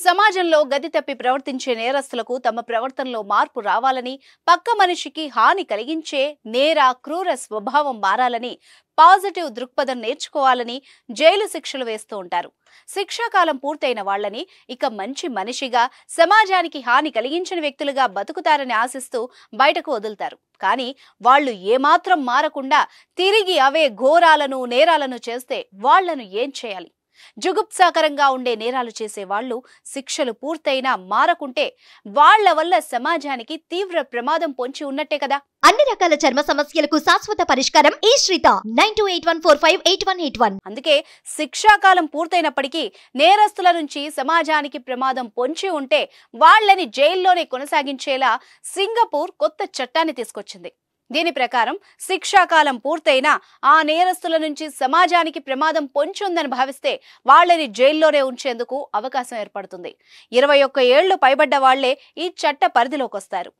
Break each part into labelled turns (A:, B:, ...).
A: సమాజంలో గతి తప్పి ప్రవర్తించే నేరస్తులకు తమ ప్రవర్తనలో మార్పు రావాలని, పక్క మనిషికి హాని కలిగించే నేర క్రూర స్వభావం మారాలని, పాజిటివ్ దృక్పథం నేర్చుకోవాలని జైలు శిక్షలు వేస్తూ ఉంటారు. శిక్షాకాలం పూర్తయిన వాళ్ళని ఇక మంచి మనిషిగా, సమాజానికి హాని కలిగించిన వ్యక్తులుగా బతుకుతారని ఆశిస్తూ బయటకు వదులుతారు. కానీ వాళ్ళు ఏమాత్రం మారకుండా తిరిగి అవే ఘోరాలను, నేరాలను చేస్తే వాళ్లను ఏం చేయాలి? జుగుప్సాకరంగా ఉండే నేరాలు చేసే వాళ్ళు శిక్షలు పూర్తయినా మారకుంటే వాళ్ల వల్ల సమాజానికి తీవ్ర ప్రమాదం పొంచి ఉన్నట్టే కదా.
B: అన్ని రకాల చర్మ సమస్యలకు శాశ్వత పరిష్కారం ఈ శ్రీత 9281458181.
A: అందుకే శిక్షాకాలం పూర్తయినప్పటికీ నేరస్తుల నుంచి సమాజానికి ప్రమాదం పొంచి ఉంటే వాళ్లని జైల్లోనే కొనసాగించేలా సింగపూర్ కొత్త చట్టాన్ని తీసుకొచ్చింది. దీని ప్రకారం శిక్షాకాలం పూర్తయినా ఆ నేరస్తుల నుంచి సమాజానికి ప్రమాదం పొంచుందని భావిస్తే వాళ్లని జైల్లోనే ఉంచేందుకు అవకాశం ఏర్పడుతుంది. 21 ఏళ్లు పైబడ్డ వాళ్లే ఈ చట్ట పరిధిలోకి వస్తారు.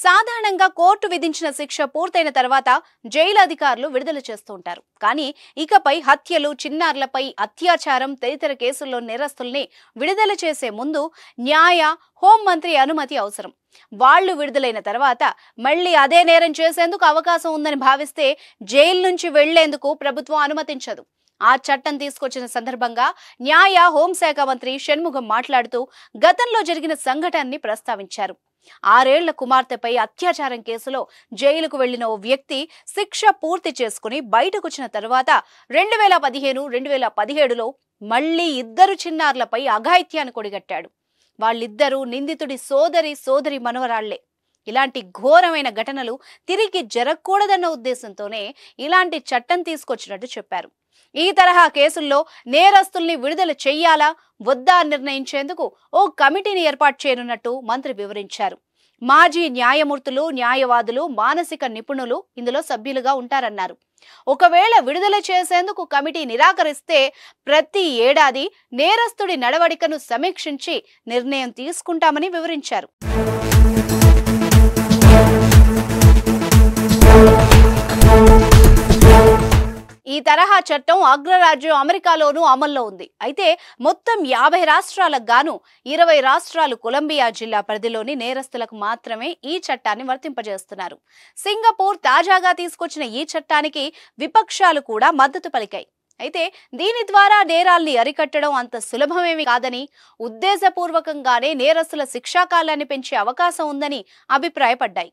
A: సాధారణంగా కోర్టు విధించిన శిక్ష పూర్తయిన తర్వాత జైలు అధికారులు విడుదల చేస్తూ ఉంటారు. కానీ ఇకపై హత్యలు, చిన్నారులపై అత్యాచారం తదితర కేసుల్లో నేరస్తుల్ని విడుదల చేసే ముందు న్యాయ, హోంమంత్రి అనుమతి అవసరం. వాళ్లు విడుదలైన తర్వాత మళ్లీ అదే నేరం చేసేందుకు అవకాశం ఉందని భావిస్తే జైలు నుంచి వెళ్లేందుకు ప్రభుత్వం అనుమతించదు. ఆ చట్టం తీసుకొచ్చిన సందర్భంగా న్యాయ, హోంశాఖ మంత్రి షణ్ముగం మాట్లాడుతూ గతంలో జరిగిన సంఘటనని ప్రస్తావించారు. 6 ఏళ్ల కుమార్తెపై అత్యాచారం కేసులో జైలుకు వెళ్లిన ఓ వ్యక్తి శిక్ష పూర్తి చేసుకుని బయటకొచ్చిన తర్వాత 2015, 2017లో మళ్లీ 2 చిన్నారులపై అఘాయిత్యాన్ని కొడిగట్టాడు. వాళ్ళిద్దరూ నిందితుడి సోదరి మనవరాళ్లే. ఇలాంటి ఘోరమైన ఘటనలు తిరిగి జరగకూడదన్న ఉద్దేశంతోనే ఇలాంటి చట్టం తీసుకొచ్చినట్టు చెప్పారు. ఈ తరహా కేసుల్లో నేరస్తుల్ని విడుదల చెయ్యాలా వద్దా నిర్ణయించేందుకు ఓ కమిటీని ఏర్పాటు చేయనున్నట్టు మంత్రి వివరించారు. మాజీ న్యాయమూర్తులు, న్యాయవాదులు, మానసిక నిపుణులు ఇందులో సభ్యులుగా ఉంటారన్నారు. ఒకవేళ విడుదల చేసేందుకు కమిటీ నిరాకరిస్తే ప్రతి ఏడాది నేరస్తుడి నడవడికను సమీక్షించి నిర్ణయం తీసుకుంటామని వివరించారు. ఈ తరహా చట్టం అగ్రరాజ్యం అమెరికాలోనూ అమల్లో ఉంది. అయితే మొత్తం 50 రాష్ట్రాలకు గాను 20 రాష్ట్రాలు కొలంబియా జిల్లా పరిధిలోని నేరస్తులకు మాత్రమే ఈ చట్టాన్ని వర్తింపజేస్తున్నారు. సింగపూర్ తాజాగా తీసుకొచ్చిన ఈ చట్టానికి విపక్షాలు కూడా మద్దతు పలికాయి. అయితే దీని ద్వారా నేరాల్ని అరికట్టడం అంత సులభమేమి కాదని, ఉద్దేశపూర్వకంగానే నేరస్తుల శిక్షాకాలాన్ని పెంచే అవకాశం ఉందని అభిప్రాయపడ్డాయి.